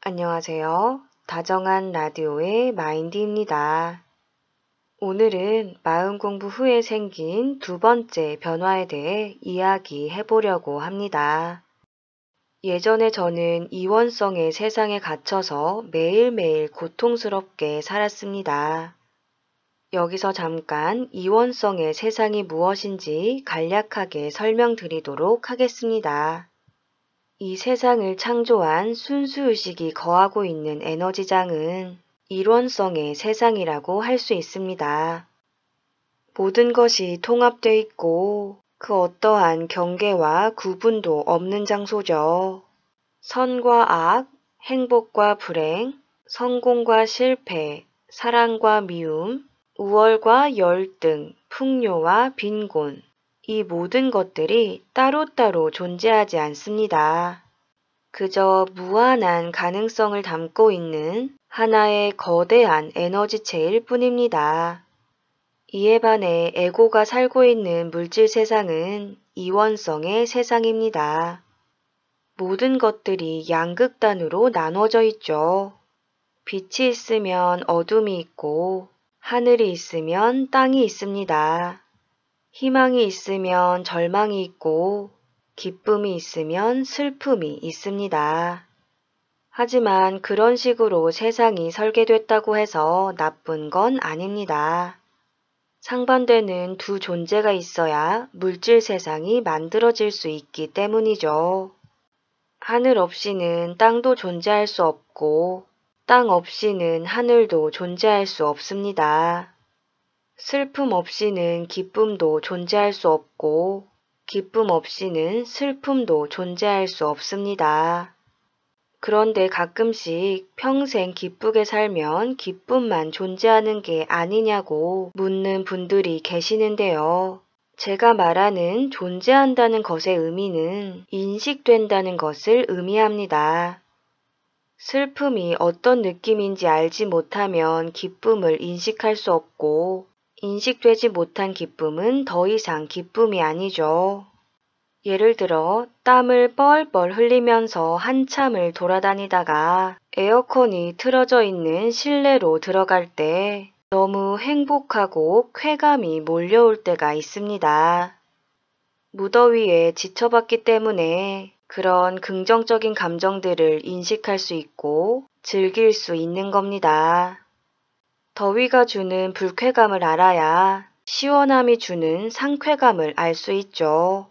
안녕하세요. 다정한 라디오의 마인드입니다. 오늘은 마음 공부 후에 생긴 두 번째 변화에 대해 이야기해 보려고 합니다. 예전에 저는 이원성의 세상에 갇혀서 매일매일 고통스럽게 살았습니다. 여기서 잠깐 이원성의 세상이 무엇인지 간략하게 설명드리도록 하겠습니다. 이 세상을 창조한 순수의식이 거하고 있는 에너지장은 일원성의 세상이라고 할 수 있습니다. 모든 것이 통합되어 있고 그 어떠한 경계와 구분도 없는 장소죠. 선과 악, 행복과 불행, 성공과 실패, 사랑과 미움, 우월과 열등, 풍요와 빈곤, 이 모든 것들이 따로따로 존재하지 않습니다. 그저 무한한 가능성을 담고 있는 하나의 거대한 에너지체일 뿐입니다. 이에 반해 에고가 살고 있는 물질 세상은 이원성의 세상입니다. 모든 것들이 양극단으로 나눠져 있죠. 빛이 있으면 어둠이 있고 하늘이 있으면 땅이 있습니다. 희망이 있으면 절망이 있고 기쁨이 있으면 슬픔이 있습니다. 하지만 그런 식으로 세상이 설계됐다고 해서 나쁜 건 아닙니다. 상반되는 두 존재가 있어야 물질 세상이 만들어질 수 있기 때문이죠. 하늘 없이는 땅도 존재할 수 없고 땅 없이는 하늘도 존재할 수 없습니다. 슬픔 없이는 기쁨도 존재할 수 없고 기쁨 없이는 슬픔도 존재할 수 없습니다. 그런데 가끔씩 평생 기쁘게 살면 기쁨만 존재하는 게 아니냐고 묻는 분들이 계시는데요. 제가 말하는 존재한다는 것의 의미는 인식된다는 것을 의미합니다. 슬픔이 어떤 느낌인지 알지 못하면 기쁨을 인식할 수 없고 인식되지 못한 기쁨은 더 이상 기쁨이 아니죠. 예를 들어 땀을 뻘뻘 흘리면서 한참을 돌아다니다가 에어컨이 틀어져 있는 실내로 들어갈 때 너무 행복하고 쾌감이 몰려올 때가 있습니다. 무더위에 지쳐봤기 때문에 그런 긍정적인 감정들을 인식할 수 있고 즐길 수 있는 겁니다. 더위가 주는 불쾌감을 알아야 시원함이 주는 상쾌감을 알 수 있죠.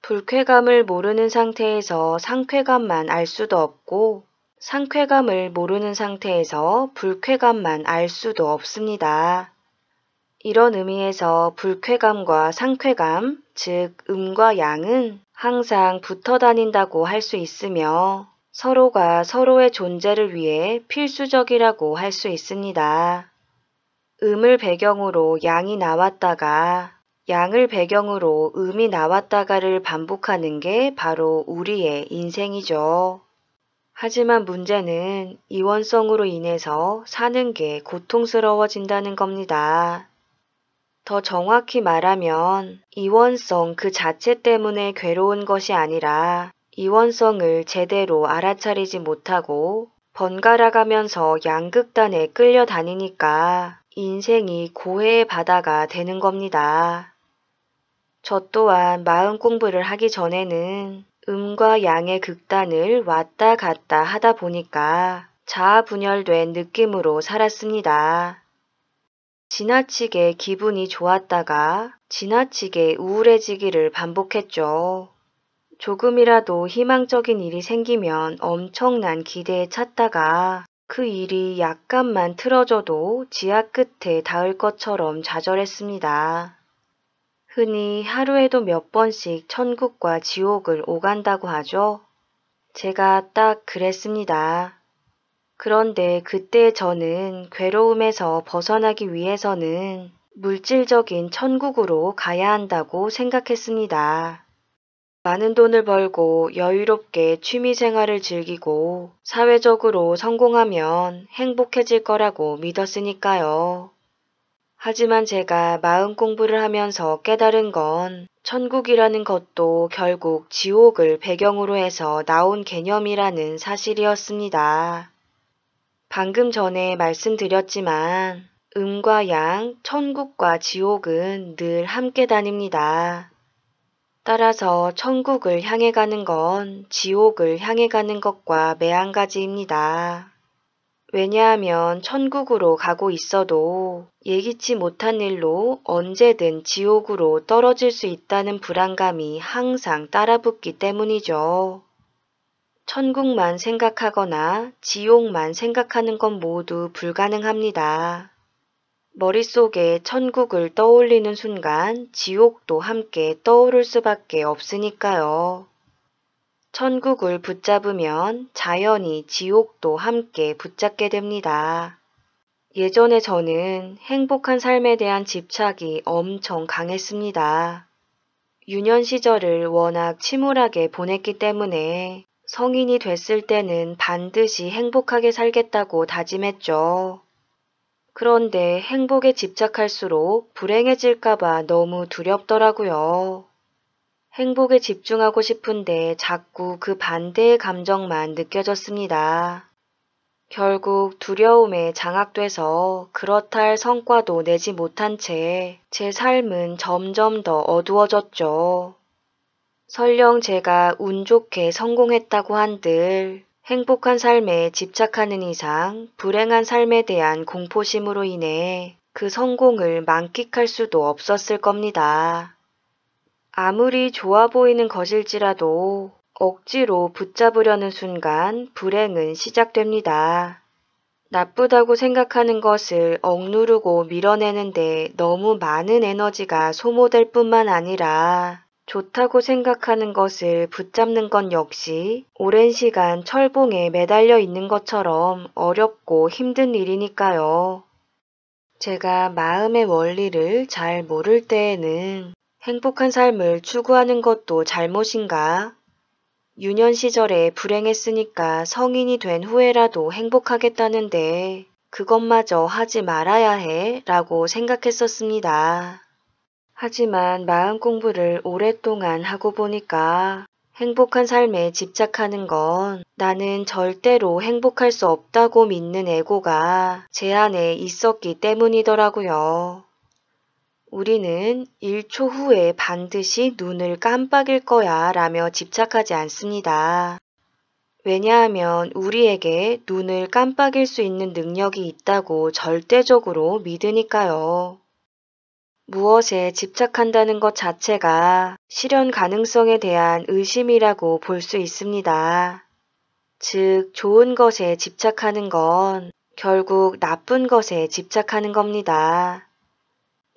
불쾌감을 모르는 상태에서 상쾌감만 알 수도 없고 상쾌감을 모르는 상태에서 불쾌감만 알 수도 없습니다. 이런 의미에서 불쾌감과 상쾌감, 즉 음과 양은 항상 붙어 다닌다고 할 수 있으며 서로가 서로의 존재를 위해 필수적이라고 할 수 있습니다. 음을 배경으로 양이 나왔다가 양을 배경으로 음이 나왔다가를 반복하는 게 바로 우리의 인생이죠. 하지만 문제는 이원성으로 인해서 사는 게 고통스러워진다는 겁니다. 더 정확히 말하면 이원성 그 자체 때문에 괴로운 것이 아니라 이원성을 제대로 알아차리지 못하고 번갈아가면서 양극단에 끌려다니니까 인생이 고해의 바다가 되는 겁니다. 저 또한 마음 공부를 하기 전에는 음과 양의 극단을 왔다 갔다 하다 보니까 자아 분열된 느낌으로 살았습니다. 지나치게 기분이 좋았다가 지나치게 우울해지기를 반복했죠. 조금이라도 희망적인 일이 생기면 엄청난 기대에 찼다가 그 일이 약간만 틀어져도 지하 끝에 닿을 것처럼 좌절했습니다. 흔히 하루에도 몇 번씩 천국과 지옥을 오간다고 하죠. 제가 딱 그랬습니다. 그런데 그때 저는 괴로움에서 벗어나기 위해서는 물질적인 천국으로 가야 한다고 생각했습니다. 많은 돈을 벌고 여유롭게 취미 생활을 즐기고 사회적으로 성공하면 행복해질 거라고 믿었으니까요. 하지만 제가 마음 공부를 하면서 깨달은 건 천국이라는 것도 결국 지옥을 배경으로 해서 나온 개념이라는 사실이었습니다. 방금 전에 말씀드렸지만 음과 양, 천국과 지옥은 늘 함께 다닙니다. 따라서 천국을 향해 가는 건 지옥을 향해 가는 것과 매한가지입니다. 왜냐하면 천국으로 가고 있어도 예기치 못한 일로 언제든 지옥으로 떨어질 수 있다는 불안감이 항상 따라붙기 때문이죠. 천국만 생각하거나 지옥만 생각하는 건 모두 불가능합니다. 머릿속에 천국을 떠올리는 순간 지옥도 함께 떠오를 수밖에 없으니까요. 천국을 붙잡으면 자연히 지옥도 함께 붙잡게 됩니다. 예전에 저는 행복한 삶에 대한 집착이 엄청 강했습니다. 유년 시절을 워낙 침울하게 보냈기 때문에 성인이 됐을 때는 반드시 행복하게 살겠다고 다짐했죠. 그런데 행복에 집착할수록 불행해질까봐 너무 두렵더라고요. 행복에 집중하고 싶은데 자꾸 그 반대의 감정만 느껴졌습니다. 결국 두려움에 장악돼서 그렇다 할 성과도 내지 못한 채 제 삶은 점점 더 어두워졌죠. 설령 제가 운 좋게 성공했다고 한들 행복한 삶에 집착하는 이상 불행한 삶에 대한 공포심으로 인해 그 성공을 만끽할 수도 없었을 겁니다. 아무리 좋아 보이는 것일지라도 억지로 붙잡으려는 순간 불행은 시작됩니다. 나쁘다고 생각하는 것을 억누르고 밀어내는데 너무 많은 에너지가 소모될 뿐만 아니라 좋다고 생각하는 것을 붙잡는 건 역시 오랜 시간 철봉에 매달려 있는 것처럼 어렵고 힘든 일이니까요. 제가 마음의 원리를 잘 모를 때에는 행복한 삶을 추구하는 것도 잘못인가? 유년 시절에 불행했으니까 성인이 된 후에라도 행복하겠다는데 그것마저 하지 말아야 해 라고 생각했었습니다. 하지만 마음 공부를 오랫동안 하고 보니까 행복한 삶에 집착하는 건 나는 절대로 행복할 수 없다고 믿는 에고가 제 안에 있었기 때문이더라고요. 우리는 1초 후에 반드시 눈을 깜빡일 거야 라며 집착하지 않습니다. 왜냐하면 우리에게 눈을 깜빡일 수 있는 능력이 있다고 절대적으로 믿으니까요. 무엇에 집착한다는 것 자체가 실현 가능성에 대한 의심이라고 볼 수 있습니다. 즉, 좋은 것에 집착하는 건 결국 나쁜 것에 집착하는 겁니다.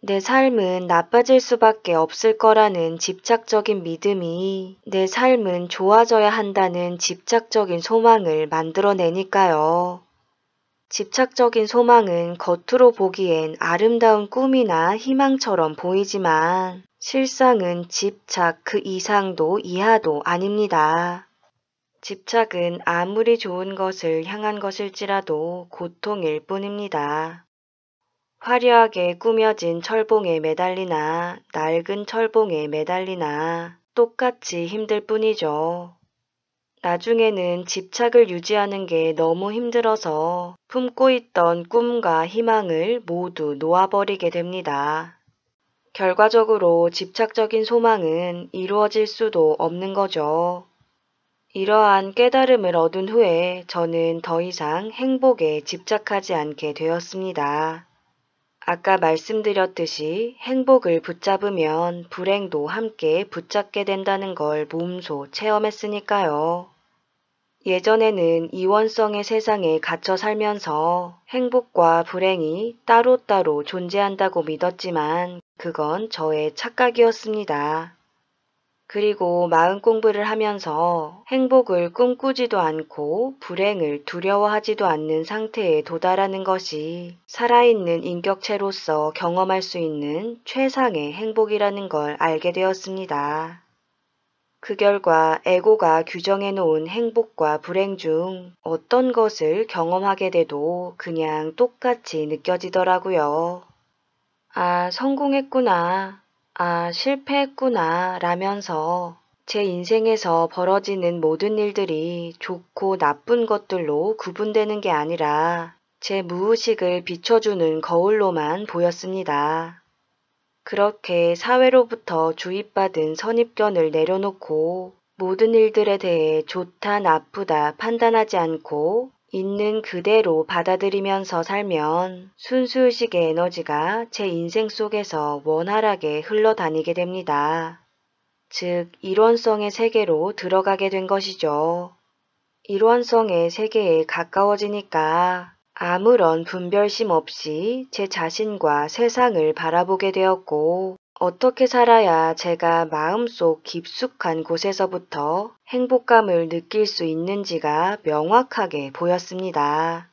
내 삶은 나빠질 수밖에 없을 거라는 집착적인 믿음이 내 삶은 좋아져야 한다는 집착적인 소망을 만들어내니까요. 집착적인 소망은 겉으로 보기엔 아름다운 꿈이나 희망처럼 보이지만 실상은 집착 그 이상도 이하도 아닙니다. 집착은 아무리 좋은 것을 향한 것일지라도 고통일 뿐입니다. 화려하게 꾸며진 철봉에 매달리나 낡은 철봉에 매달리나 똑같이 힘들 뿐이죠. 나중에는 집착을 유지하는 게 너무 힘들어서 품고 있던 꿈과 희망을 모두 놓아버리게 됩니다. 결과적으로 집착적인 소망은 이루어질 수도 없는 거죠. 이러한 깨달음을 얻은 후에 저는 더 이상 행복에 집착하지 않게 되었습니다. 아까 말씀드렸듯이 행복을 붙잡으면 불행도 함께 붙잡게 된다는 걸 몸소 체험했으니까요. 예전에는 이원성의 세상에 갇혀 살면서 행복과 불행이 따로따로 존재한다고 믿었지만 그건 저의 착각이었습니다. 그리고 마음 공부를 하면서 행복을 꿈꾸지도 않고 불행을 두려워하지도 않는 상태에 도달하는 것이 살아있는 인격체로서 경험할 수 있는 최상의 행복이라는 걸 알게 되었습니다. 그 결과 에고가 규정해 놓은 행복과 불행 중 어떤 것을 경험하게 돼도 그냥 똑같이 느껴지더라고요. 아, 성공했구나. 아, 실패했구나 라면서 제 인생에서 벌어지는 모든 일들이 좋고 나쁜 것들로 구분되는 게 아니라 제 무의식을 비춰주는 거울로만 보였습니다. 그렇게 사회로부터 주입받은 선입견을 내려놓고 모든 일들에 대해 좋다, 나쁘다 판단하지 않고 있는 그대로 받아들이면서 살면 순수의식의 에너지가 제 인생 속에서 원활하게 흘러다니게 됩니다. 즉, 일원성의 세계로 들어가게 된 것이죠. 일원성의 세계에 가까워지니까 아무런 분별심 없이 제 자신과 세상을 바라보게 되었고, 어떻게 살아야 제가 마음속 깊숙한 곳에서부터 행복감을 느낄 수 있는지가 명확하게 보였습니다.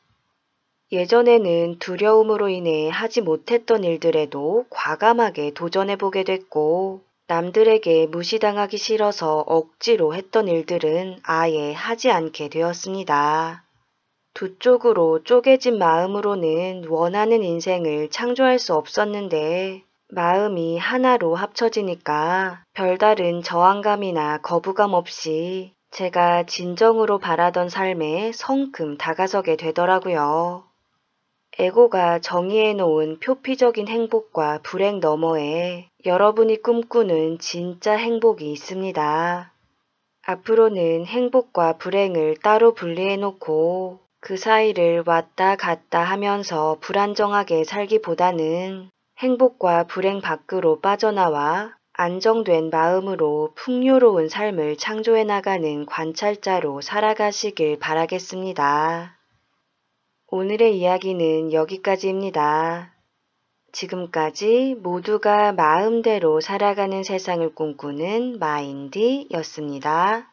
예전에는 두려움으로 인해 하지 못했던 일들에도 과감하게 도전해보게 됐고, 남들에게 무시당하기 싫어서 억지로 했던 일들은 아예 하지 않게 되었습니다. 두 쪽으로 쪼개진 마음으로는 원하는 인생을 창조할 수 없었는데, 마음이 하나로 합쳐지니까 별다른 저항감이나 거부감 없이 제가 진정으로 바라던 삶에 성큼 다가서게 되더라고요. 에고가 정의해 놓은 표피적인 행복과 불행 너머에 여러분이 꿈꾸는 진짜 행복이 있습니다. 앞으로는 행복과 불행을 따로 분리해 놓고 그 사이를 왔다 갔다 하면서 불안정하게 살기보다는 행복과 불행 밖으로 빠져나와 안정된 마음으로 풍요로운 삶을 창조해 나가는 관찰자로 살아가시길 바라겠습니다. 오늘의 이야기는 여기까지입니다. 지금까지 모두가 마음대로 살아가는 세상을 꿈꾸는 마인디였습니다.